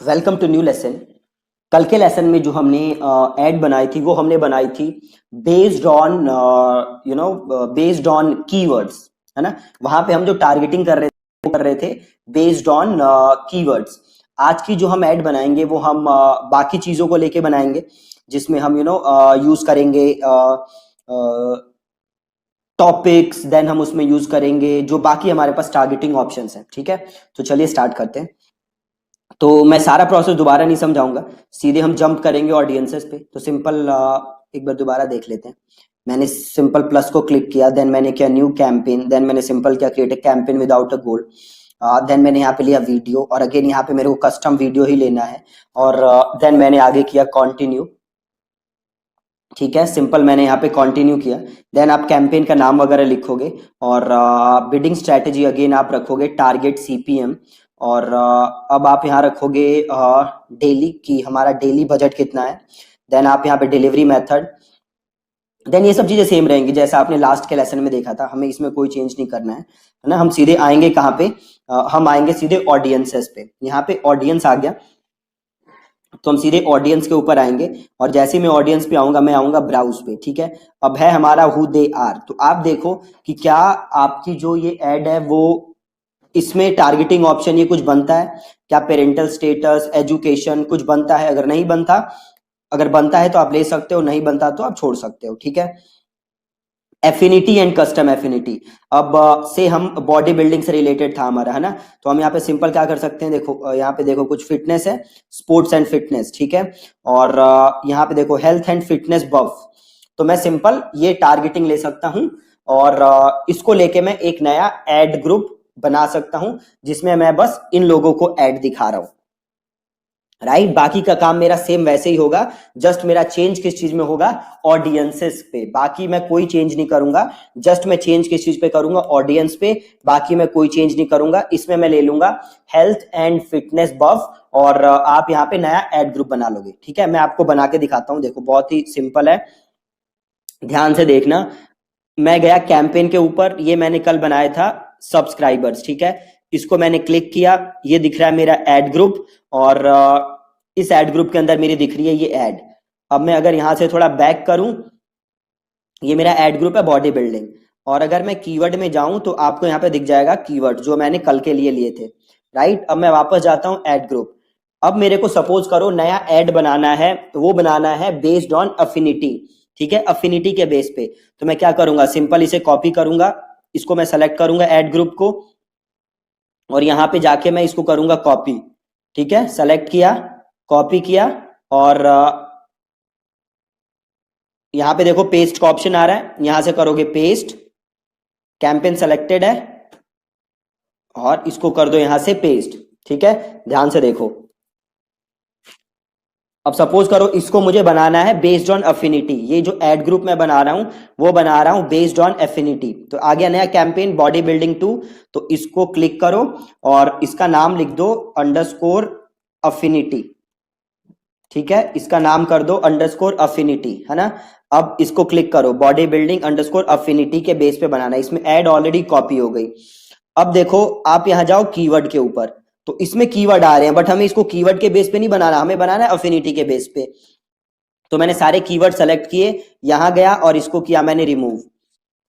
Welcome to new lesson. कल के lesson में जो हमने ऐड बनाई थी वो हमने बनाई थी based on based on keywords, है ना। वहां पे हम जो टारगेटिंग कर रहे थे बेस्ड ऑन कीवर्ड्स। आज की जो हम ऐड बनाएंगे वो हम बाकी चीजों को लेके बनाएंगे, जिसमें हम यूज करेंगे टॉपिक्स, देन हम उसमें यूज करेंगे जो बाकी हमारे पास टारगेटिंग ऑप्शंस हैं। ठीक है, तो चलिए स्टार्ट करते हैं। तो मैं सारा प्रोसेस दोबारा नहीं समझाऊंगा, सीधे हम जंप करेंगे ऑडियंसेस पे। तो सिंपल एक बार दोबारा देख लेते हैं। मैंने सिंपल प्लस को क्लिक किया, देन मैंने किया न्यू कैंपेन, देन मैंने सिंपल क्या create a campaign without a goal, then मैंने यहाँ पे लिया वीडियो, और अगेन यहाँ पे मेरे को कस्टम वीडियो ही लेना है, और देन मैंने आगे किया कंटिन्यू। ठीक है, सिंपल मैंने यहाँ पे कंटिन्यू किया। देन आप कैंपेन का नाम वगैरह लिखोगे, और बिडिंग स्ट्रेटेजी अगेन आप रखोगे टारगेट सीपीएम, और अब आप यहाँ रखोगे डेली की हमारा डेली बजट कितना है। देन आप यहाँ पे डिलीवरी मेथड, देन ये सब चीजें सेम रहेंगी जैसा आपने लास्ट के लेसन में देखा था। हमें इसमें कोई चेंज नहीं करना है ना। हम सीधे आएंगे कहाँ पे, हम आएंगे सीधे ऑडियंसेस पे। यहाँ पे ऑडियंस आ गया तो हम सीधे ऑडियंस के ऊपर आएंगे, और जैसे मैं ऑडियंस पे आऊंगा मैं आऊंगा ब्राउज पे। ठीक है, अब है हमारा हु दे आर। तो आप देखो कि क्या आपकी जो ये ऐड है वो इसमें टारगेटिंग ऑप्शन ये कुछ बनता है क्या, पेरेंटल स्टेटस, एजुकेशन कुछ बनता है। अगर नहीं बनता, अगर बनता है तो आप ले सकते हो, नहीं बनता तो आप छोड़ सकते हो। ठीक है, एफिनिटी एंड कस्टम एफिनिटी। अब से हम बॉडी बिल्डिंग से रिलेटेड था हमारा, है ना। तो हम यहाँ पे सिंपल क्या कर सकते हैं, देखो यहाँ पे देखो कुछ फिटनेस है, स्पोर्ट्स एंड फिटनेस। ठीक है, और यहाँ पे देखो हेल्थ एंड फिटनेस बफ। तो मैं सिंपल ये टारगेटिंग ले सकता हूं, और इसको लेके मैं एक नया एड ग्रुप बना सकता हूं जिसमें मैं बस इन लोगों को ऐड दिखा रहा हूं। राइट, बाकी का काम मेरा सेम वैसे ही होगा, जस्ट मेरा चेंज किस चीज में होगा, ऑडियंसेस पे। बाकी मैं कोई चेंज नहीं करूंगा, जस्ट मैं चेंज किस चीज पे करूंगा, ऑडियंस पे। बाकी मैं कोई चेंज नहीं करूंगा। इसमें मैं ले लूंगा हेल्थ एंड फिटनेस बफ, और आप यहाँ पे नया एड ग्रुप बना लोगे। ठीक है, मैं आपको बना के दिखाता हूं। देखो बहुत ही सिंपल है, ध्यान से देखना। मैं गया कैंपेन के ऊपर, ये मैंने कल बनाया था सब्सक्राइबर्स। ठीक है, इसको मैंने क्लिक किया, ये दिख रहा है मेरा एड ग्रुप, और इस एड ग्रुप के अंदर मेरी दिख रही है ये एड। अब मैं अगर यहां से थोड़ा बैक करूं, ये मेरा एड ग्रुप है बॉडी बिल्डिंग, और अगर मैं कीवर्ड में जाऊं तो आपको यहाँ पे दिख जाएगा कीवर्ड जो मैंने कल के लिए थे। राइट, अब मैं वापस जाता हूं एड ग्रुप। अब मेरे को सपोज करो नया एड बनाना है, तो वो बनाना है बेस्ड ऑन अफिनिटी। ठीक है, अफिनिटी के बेस पे। तो मैं क्या करूंगा, सिंपल इसे कॉपी करूंगा, इसको मैं सेलेक्ट करूंगा एड ग्रुप को, और यहां पे जाके मैं इसको करूंगा कॉपी। ठीक है, सेलेक्ट किया, कॉपी किया, और यहां पे देखो पेस्ट का ऑप्शन आ रहा है, यहां से करोगे पेस्ट, कैंपेन सेलेक्टेड है, और इसको कर दो यहां से पेस्ट। ठीक है, ध्यान से देखो। अब सपोज करो इसको मुझे बनाना है बेस्ड ऑन अफिनिटी, ये जो एड ग्रुप मैं बना रहा हूं वो बना रहा हूं बेस्ड ऑन अफिनिटी। तो आ गया नया कैंपेन बॉडी बिल्डिंग 2, तो इसको क्लिक करो और इसका नाम लिख दो अंडरस्कोर अफिनिटी। ठीक है, इसका नाम कर दो अंडरस्कोर अफिनिटी, है ना। अब इसको क्लिक करो, बॉडी बिल्डिंग अंडरस्कोर अफिनिटी के बेस पे बनाना है। इसमें एड ऑलरेडी कॉपी हो गई। अब देखो आप यहां जाओ कीवर्ड के ऊपर, तो इसमें कीवर्ड आ रहे हैं, बट हमें इसको कीवर्ड के बेस पे नहीं बनाना, हमें बनाना है अफिनिटी के बेस पे। तो मैंने सारे कीवर्ड सेलेक्ट किए, यहां गया और इसको किया मैंने रिमूव।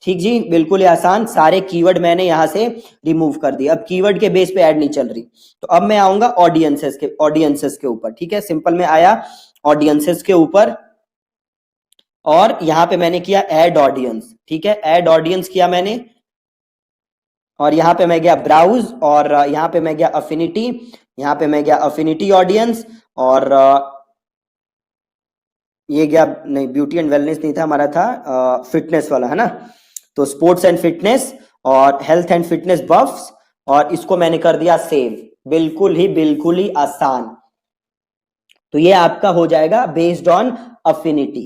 ठीक जी, बिल्कुल ही आसान, सारे कीवर्ड मैंने यहां से रिमूव कर दिया। अब कीवर्ड के बेस पे ऐड नहीं चल रही, तो अब मैं आऊंगा ऑडियंसेस के ऊपर। ठीक है, सिंपल में आया ऑडियंसेस के ऊपर, और यहां पे मैंने किया ऐड ऑडियंस। ठीक है, ऐड ऑडियंस किया मैंने, और यहां पे मैं गया ब्राउज, और यहां पे मैं गया अफिनिटी, यहां पे मैं गया अफिनिटी ऑडियंस, और ये गया, नहीं ब्यूटी एंड वेलनेस नहीं था हमारा, था फिटनेस वाला, है ना। तो स्पोर्ट्स एंड फिटनेस और हेल्थ एंड फिटनेस बफ्स, और इसको मैंने कर दिया सेव। बिल्कुल ही आसान। तो ये आपका हो जाएगा बेस्ड ऑन अफिनिटी।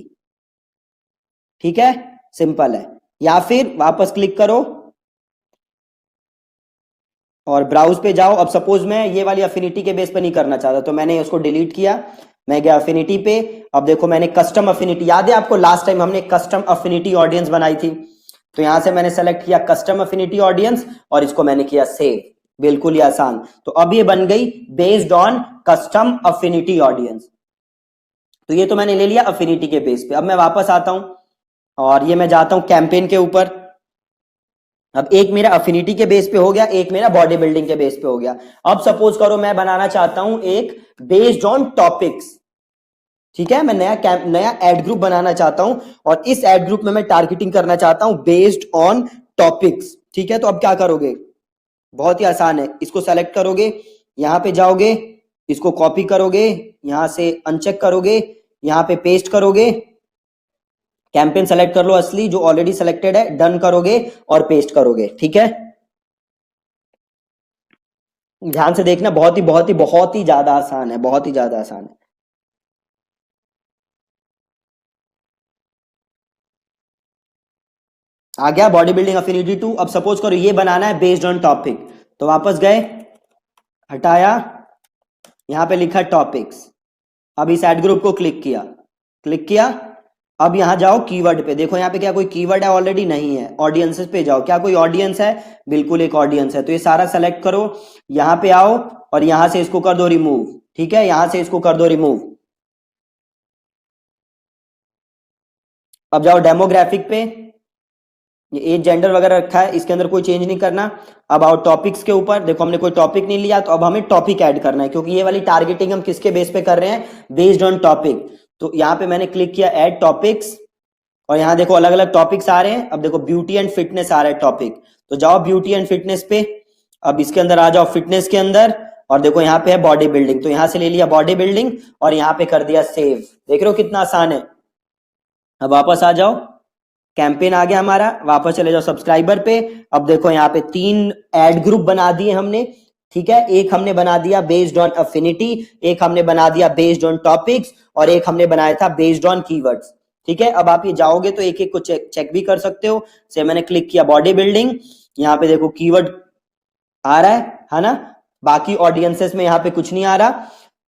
ठीक है, सिंपल है। या फिर वापस क्लिक करो और ब्राउज पे जाओ। अब सपोज मैं ये वाली अफिनिटी के बेस पे नहीं करना चाहता, तो मैंने उसको डिलीट किया, मैं गया अफिनिटी पे। अब देखो मैंने कस्टम अफिनिटी, याद है आपको लास्ट टाइम हमने कस्टम अफिनिटी ऑडियंस बनाई थी, तो यहां से मैंने सेलेक्ट किया कस्टम अफिनिटी ऑडियंस, और इसको मैंने किया सेव। बिल्कुल ही आसान। तो अब ये बन गई based on custom affinity audience. तो ये तो मैंने ले लिया अफिनिटी के बेस पे। अब मैं वापस आता हूं और ये मैं जाता हूं कैंपेन के ऊपर। अब एक मेरा अफिनिटी के बेस पे हो गया, एक मेरा बॉडी बिल्डिंग के बेस पे हो गया। अब सपोज करो मैं बनाना चाहता हूं एक बेस्ड ऑन टॉपिक्स, ठीक है, मैं नया एड ग्रुप बनाना चाहता हूं और इस एड ग्रुप में मैं टारगेटिंग करना चाहता हूं बेस्ड ऑन टॉपिक्स, ठीक है। तो अब क्या करोगे, बहुत ही आसान है। इसको सेलेक्ट करोगे, यहां पे जाओगे, इसको कॉपी करोगे, यहां से अनचेक करोगे, यहां पे पेस्ट करोगे, कैंपेन सेलेक्ट कर लो असली जो ऑलरेडी सेलेक्टेड है, डन करोगे और पेस्ट करोगे, ठीक है। ध्यान से देखना, बहुत ही ज्यादा आसान है, बहुत ही ज्यादा आसान है। आ गया बॉडी बिल्डिंग अफिनिटी 2। अब सपोज करो ये बनाना है बेस्ड ऑन टॉपिक, तो वापस गए, हटाया, यहां पे लिखा टॉपिक्स। अब इस एड ग्रुप को क्लिक किया। अब यहां जाओ कीवर्ड पे, देखो यहां पे क्या कोई कीवर्ड है, ऑलरेडी नहीं है। ऑडियंसेस पे जाओ, क्या कोई ऑडियंस है, बिल्कुल एक ऑडियंस है। तो ये सारा सेलेक्ट करो, यहां पे आओ और यहां से इसको कर दो रिमूव, ठीक है, यहां से इसको कर दो रिमूव। अब जाओ डेमोग्राफिक पे, ये एज जेंडर वगैरह रखा है, इसके अंदर कोई चेंज नहीं करना। अब आओ टॉपिक्स के ऊपर, देखो हमने कोई टॉपिक नहीं लिया, तो अब हमें टॉपिक ऐड करना है, क्योंकि ये वाली टारगेटिंग हम किसके बेस पे कर रहे हैं, बेस्ड ऑन टॉपिक। तो यहां पे मैंने क्लिक किया ऐड टॉपिक्स और यहां देखो अलग अलग टॉपिक्स आ रहे हैं। अब देखो ब्यूटी एंड फिटनेस आ रहा है टॉपिक, तो जाओ ब्यूटी एंड फिटनेस पे। अब इसके अंदर आ जाओ फिटनेस के अंदर और देखो यहाँ पे है बॉडी बिल्डिंग, तो यहां से ले लिया बॉडी बिल्डिंग और यहाँ पे कर दिया सेव। देख रहे हो कितना आसान है। अब वापस आ जाओ, कैंपेन आ गया हमारा, वापस चले जाओ सब्सक्राइबर पे। अब देखो यहाँ पे 3 एड ग्रुप बना दिए हमने, ठीक है। एक हमने बना दिया बेस्ड ऑन अफिनिटी, एक हमने बना दिया बेस्ड ऑन टॉपिक्स और एक हमने बनाया था बेस्ड ऑन कीवर्ड्स, ठीक है। अब आप ये जाओगे तो एक एक को चेक भी कर सकते हो। से मैंने क्लिक किया बॉडी बिल्डिंग, यहाँ पे देखो कीवर्ड आ रहा है ना। बाकी ऑडियंसेस में यहाँ पे कुछ नहीं आ रहा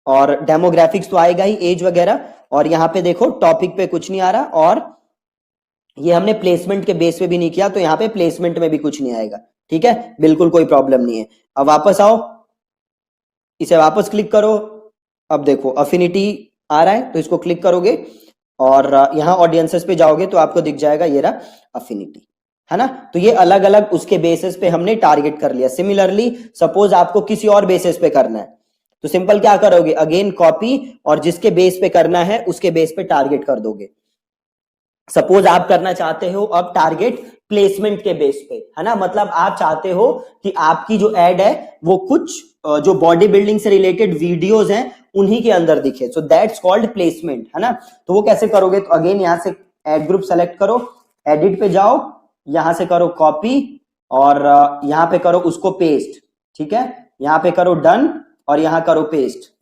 और डेमोग्राफिक्स तो आएगा ही, एज वगैरह। और यहाँ पे देखो टॉपिक पे कुछ नहीं आ रहा और ये हमने प्लेसमेंट के बेस पे भी नहीं किया, तो यहाँ पे प्लेसमेंट में भी कुछ नहीं आएगा, ठीक है, बिल्कुल कोई प्रॉब्लम नहीं है। अब वापस आओ, इसे वापस क्लिक करो। अब देखो अफिनिटी आ रहा है, तो इसको क्लिक करोगे और यहाँ ऑडियंसेस पे जाओगे तो आपको दिख जाएगा ये रहा अफिनिटी, है ना। तो ये अलग अलग उसके बेसिस पे हमने टारगेट कर लिया। सिमिलरली सपोज आपको किसी और बेसिस पे करना है, तो सिंपल क्या करोगे, अगेन कॉपी और जिसके बेस पे करना है उसके बेस पे टारगेट कर दोगे। सपोज आप करना चाहते हो अब टारगेट प्लेसमेंट के बेस पे, है ना, मतलब आप चाहते हो कि आपकी जो एड है वो कुछ जो बॉडी बिल्डिंग से रिलेटेड वीडियोस हैं उन्हीं के अंदर दिखे, सो दैट्स कॉल्ड प्लेसमेंट, है ना। तो वो कैसे करोगे, तो अगेन यहां से एड ग्रुप सेलेक्ट करो, एडिट पे जाओ, यहां से करो कॉपी और यहां पे करो उसको पेस्ट, ठीक है, यहां पे करो डन और यहां करो पेस्ट।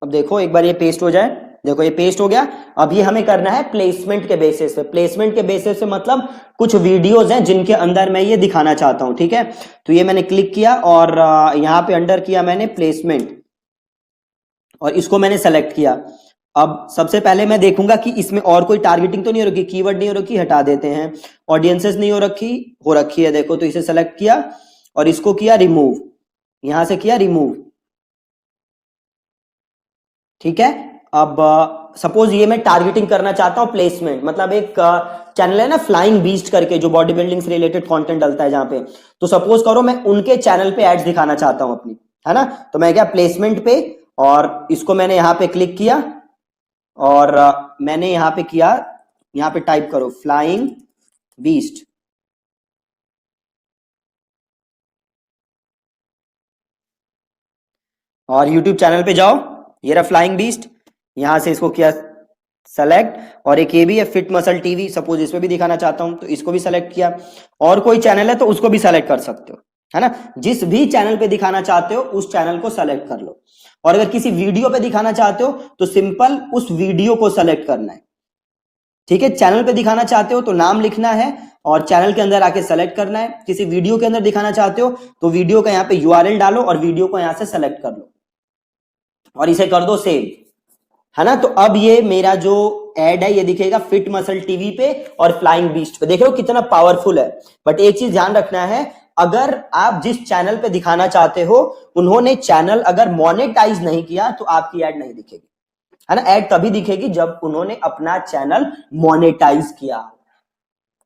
अब देखो एक बार ये पेस्ट हो जाए, देखो ये पेस्ट हो गया। अब ये हमें करना है प्लेसमेंट के बेसिस पे। प्लेसमेंट के बेसिस पे मतलब कुछ वीडियोस हैं जिनके अंदर मैं ये दिखाना चाहता हूं, ठीक है। तो ये मैंने क्लिक किया और यहां पे अंडर किया मैंने प्लेसमेंट और इसको मैंने सेलेक्ट किया। अब सबसे पहले मैं देखूंगा कि इसमें और कोई टारगेटिंग तो नहीं हो रखी, कीवर्ड नहीं हो रखी, हटा देते हैं। ऑडियंसेस नहीं हो रखी है, देखो, तो इसे सेलेक्ट किया और इसको किया रिमूव, यहां से किया रिमूव, ठीक है। अब सपोज ये मैं टारगेटिंग करना चाहता हूं प्लेसमेंट, मतलब एक चैनल है ना फ्लाइंग बीस्ट करके जो बॉडी बिल्डिंग से रिलेटेड कंटेंट डालता है जहां पे, तो सपोज करो मैं उनके चैनल पे एड्स दिखाना चाहता हूं अपनी, है ना। तो मैं क्या प्लेसमेंट पे और इसको मैंने यहां पे क्लिक किया और मैंने यहां पे किया, यहां पे टाइप करो फ्लाइंग बीस्ट, और YouTube चैनल पे जाओ, ये रहा फ्लाइंग बीस्ट, यहां से इसको किया सेलेक्ट और एक ये भी है फिट मसल टीवी, सपोज इसमें भी दिखाना चाहता हूं तो इसको भी सेलेक्ट किया। और कोई चैनल है तो उसको भी सेलेक्ट कर सकते हो, है ना। जिस भी चैनल पे दिखाना चाहते हो उस चैनल को सेलेक्ट कर लो। और अगर किसी वीडियो पे दिखाना चाहते हो तो सिंपल उस वीडियो को सेलेक्ट करना है, ठीक है। चैनल पे दिखाना चाहते हो तो नाम लिखना है और चैनल के अंदर आके सेलेक्ट करना है। किसी वीडियो के अंदर दिखाना चाहते हो तो वीडियो का यहाँ पे URL डालो और वीडियो को यहां से सेलेक्ट कर लो और इसे कर दो सेव, है ना। तो अब ये मेरा जो एड है ये दिखेगा फिट मसल टीवी पे और फ्लाइंग बीस्ट पे, देख रहे हो कितना पावरफुल है। बट एक चीज ध्यान रखना है, अगर आप जिस चैनल पे दिखाना चाहते हो उन्होंने चैनल अगर मोनेटाइज नहीं किया तो आपकी एड नहीं दिखेगी, है ना। एड तभी दिखेगी जब उन्होंने अपना चैनल मोनेटाइज किया,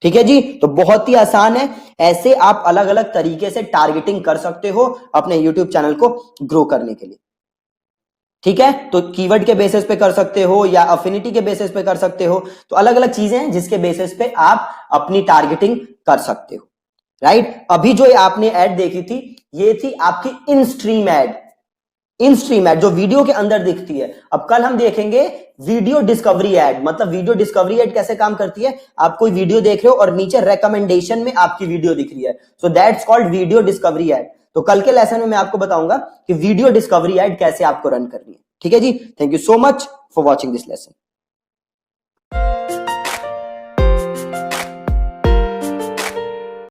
ठीक है जी। तो बहुत ही आसान है, ऐसे आप अलग अलग तरीके से टारगेटिंग कर सकते हो अपने यूट्यूब चैनल को ग्रो करने के लिए, ठीक है। तो कीवर्ड के बेसिस पे कर सकते हो या अफिनिटी के बेसिस पे कर सकते हो, तो अलग अलग चीजें हैं जिसके बेसिस पे आप अपनी टारगेटिंग कर सकते हो, राइट। अभी जो आपने ऐड देखी थी ये थी आपकी इन स्ट्रीम ऐड, इन स्ट्रीम ऐड जो वीडियो के अंदर दिखती है। अब कल हम देखेंगे वीडियो डिस्कवरी ऐड, मतलब वीडियो डिस्कवरी ऐड कैसे काम करती है। आप कोई वीडियो देख रहे हो और नीचे रेकमेंडेशन में आपकी वीडियो दिख रही है, so that's called video discovery add. तो कल के लेसन में मैं आपको बताऊंगा कि वीडियो डिस्कवरी ऐड कैसे आपको रन करनी है, ठीक है जी। Thank you so much for watching this lesson.